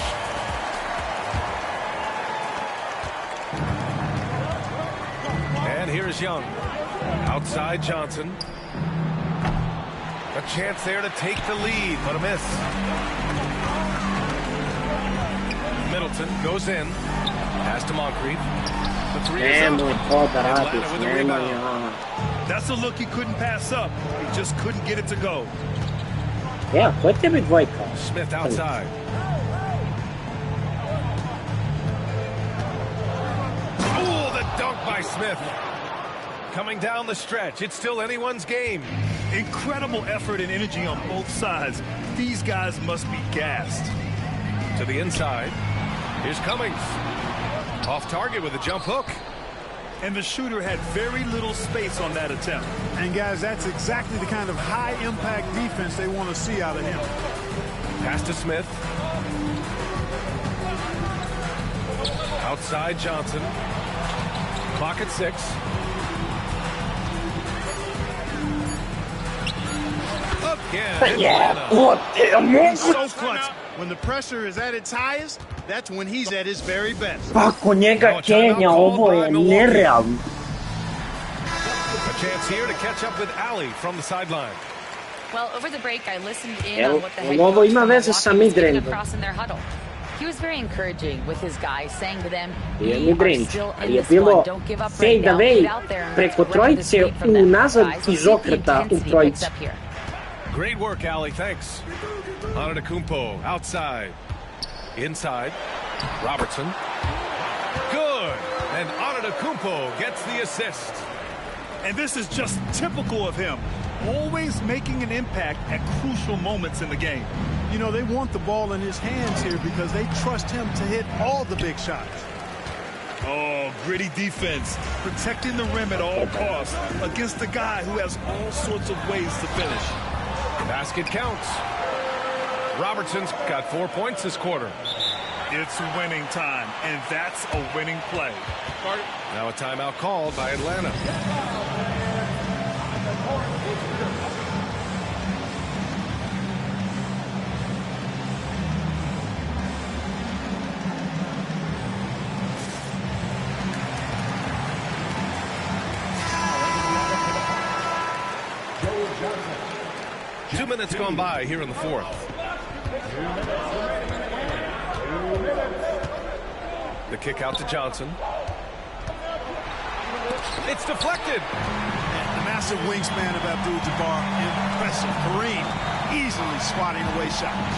H: And here's Young. Outside Johnson. A chance there to take the lead, but a miss. Middleton goes in. Pass to Moncrief. The three is up. Atlanta with the rebound.
I: That's a look he couldn't pass up. He just couldn't get it to go.
C: Yeah, put him in Dvojka.
H: Smith outside. Oh, the dunk by Smith. Coming down the stretch. It's still anyone's game.
I: Incredible effort and energy on both sides. These guys must be gassed.
H: To the inside. Here's Cummings. Off target with a jump hook.
I: And the shooter had very little space on that attempt. And guys, that's exactly the kind of high-impact defense they want to see out of him.
H: Pass to Smith. Outside Johnson. Clock at 6. Again.
C: Yeah,
I: so clutch. When the pressure is at its highest, that's when he's at his very best.
C: Kako njega Kenja, ovo je nerealno.
H: A chance here to catch up with Ali from the sideline.
J: Well, over the break, I listened in on what the head
C: ovo
J: coach
C: ima veze sa midrange.
J: across in their huddle. He was very encouraging with his guys, saying to them,
C: "We are still in this one. Don't give up right now. Get out there and preko trojice unazad iz okreta u trojici."
H: Great work, Ali. Thanks. Antetokounmpo outside. Inside. Robertson. Good. And Antetokounmpo gets the assist.
I: And this is just typical of him. Always making an impact at crucial moments in the game. You know, they want the ball in his hands here because they trust him to hit all the big shots. Oh, gritty defense. Protecting the rim at all costs against a guy who has all sorts of ways to finish.
H: Basket counts. Robertson's got 4 points this quarter.
I: It's winning time, and that's a winning play.
H: Now a timeout called by Atlanta. Two minutes gone by here in the fourth. The kick out to Johnson. It's deflected.
I: The massive wingspan of Abdul-Jabbar, impressive. Kareem easily swatting away shots.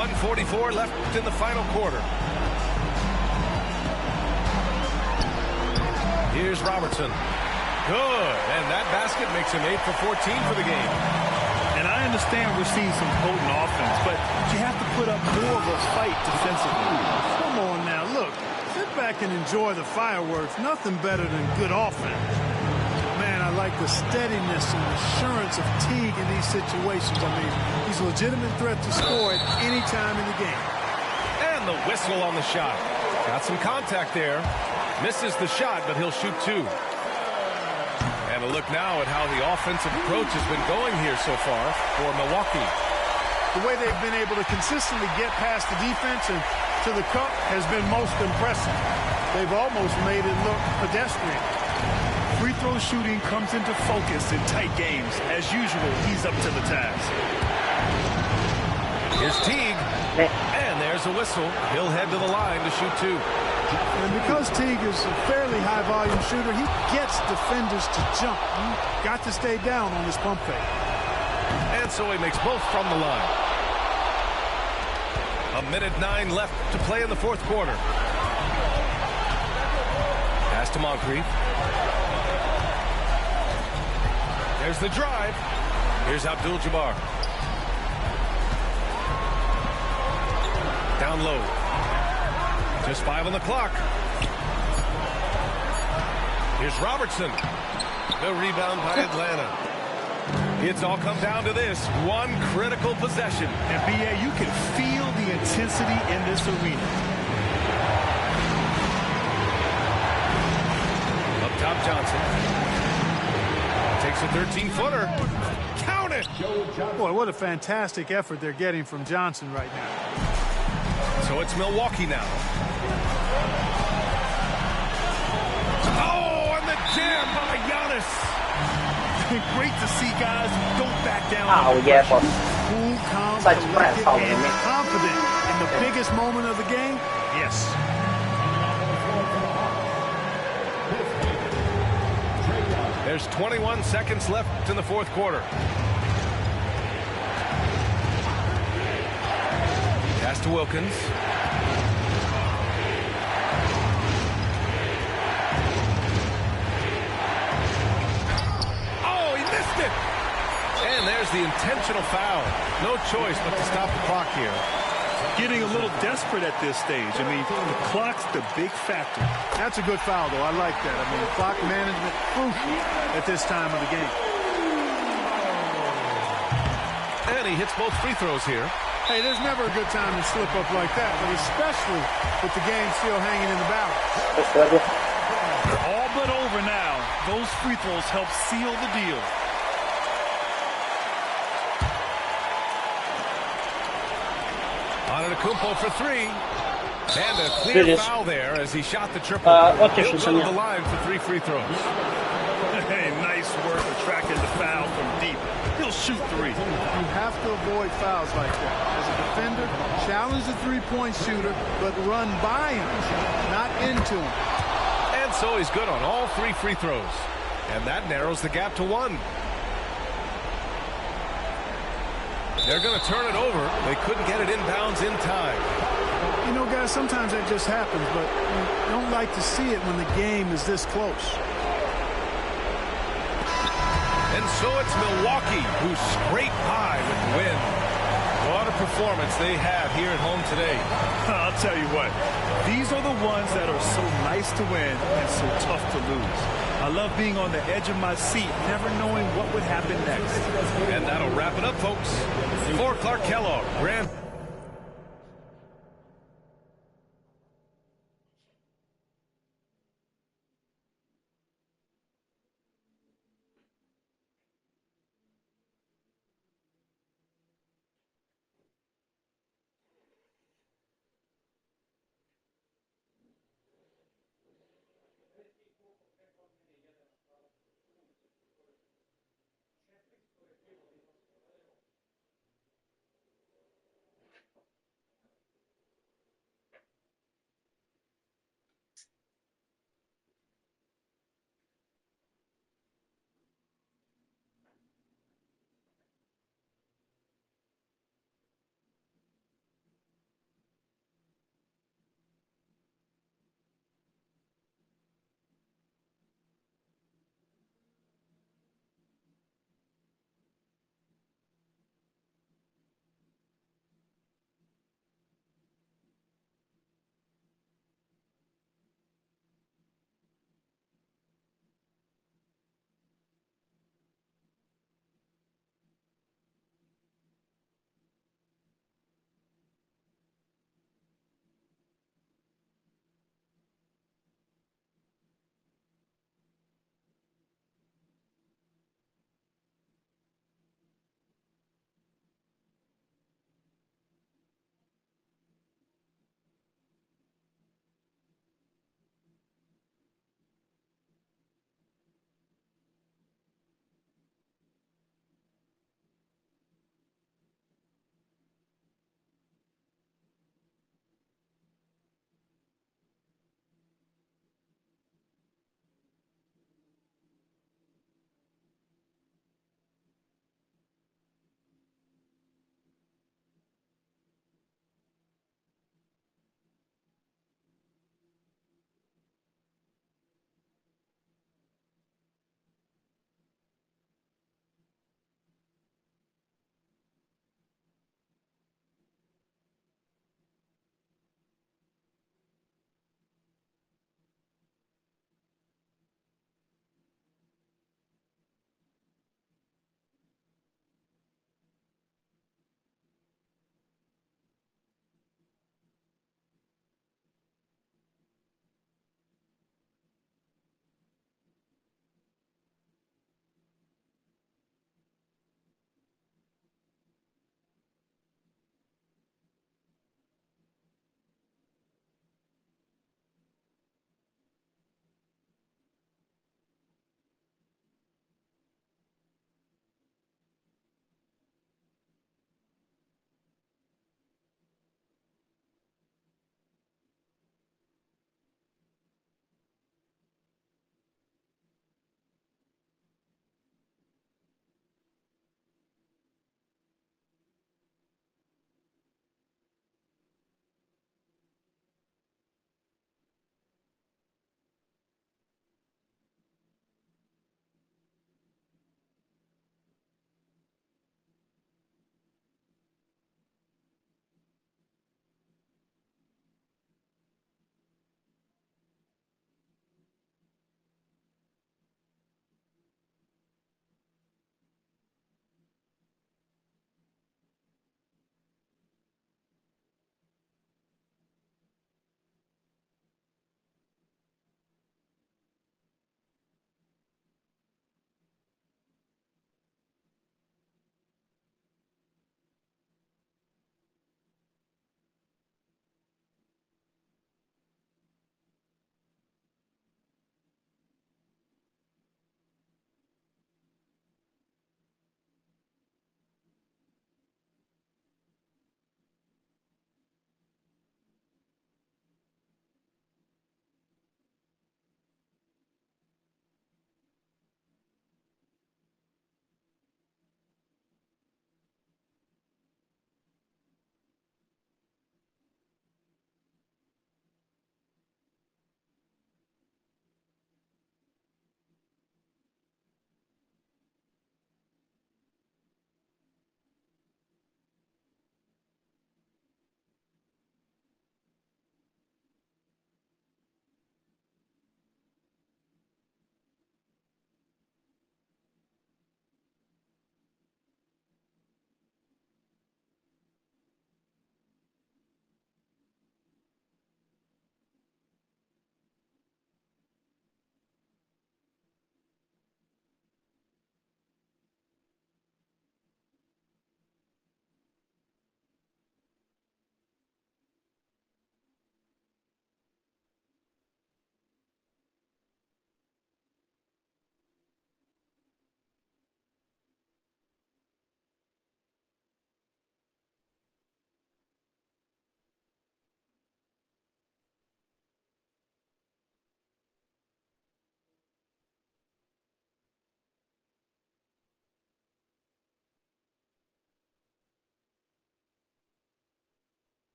H: 1:44 left in the final quarter. Here's Robertson. Good. And that basket makes him 8 for 14 for the game.
I: And I understand we're seeing some potent offense, but you have to put up more of a fight defensively.
F: Come on now, look. Sit back and enjoy the fireworks. Nothing better than good offense. Man, I like the steadiness and assurance of Teague in these situations. I mean, he's a legitimate threat to score at any time in the game.
H: And the whistle on the shot. Got some contact there. Misses the shot, but he'll shoot 2. And a look now at how the offensive approach has been going here so far for Milwaukee.
F: The way they've been able to consistently get past the defense and to the cup has been most impressive. They've almost made it look pedestrian.
I: Free throw shooting comes into focus in tight games. As usual, he's up to the task.
H: Here's Teague. And there's a whistle. He'll head to the line to shoot 2.
F: And because Teague is a fairly high-volume shooter, he gets defenders to jump. Got to stay down on this pump fake.
H: And so he makes both from the line. 1:09 left to play in the fourth quarter. Pass to Moncrief. There's the drive. Here's Abdul-Jabbar. Down low. Just 5 on the clock. Here's Robertson. The rebound by Atlanta. It's all come down to this one critical possession.
I: And B.A., you can feel the intensity in this arena.
H: Up top, Johnson. Takes a 13-footer. Count it!
F: Boy, what a fantastic effort they're getting from Johnson right now.
H: So it's Milwaukee now. Oh, and the jam by Giannis.
I: Great to see guys who don't back down.
C: Oh, yeah, but
F: cool, calm, confident in the biggest moment of the game. Yes.
H: There's 21 seconds left in the fourth quarter. Pass to Wilkins. Oh, he missed it! And there's the intentional foul. No choice but to stop the clock here.
I: Getting a little desperate at this stage. I mean, the clock's the big factor.
F: That's a good foul, though. I like that. I mean, clock management crucial at this time of the game.
H: And he hits both free throws here.
F: Hey, there's never a good time to slip up like that, but especially with the game still hanging in the balance.
I: They're all but over now. Those free throws help seal the deal.
H: Antetokounmpo for 3. And a clear foul there as he shot the triple. He'll go to the line for 3 free throws.
I: Hey, nice work attracting the foul from deep. He'll shoot 3.
F: You have to avoid fouls like that. As a defender, challenge the three-point shooter, but run by him, not into him.
H: And so he's good on all 3 free throws. And that narrows the gap to 1. They're going to turn it over. They couldn't get it inbounds in time.
F: You know, guys, sometimes that just happens, but you don't like to see it when the game is this close.
H: And so it's Milwaukee who scrape high with the win. What a performance they have here at home today.
I: I'll tell you what, these are the ones that are so nice to win and so tough to lose. I love being on the edge of my seat, never knowing what would happen next.
H: And that'll wrap it up, folks. For Clark Kellogg, Grant.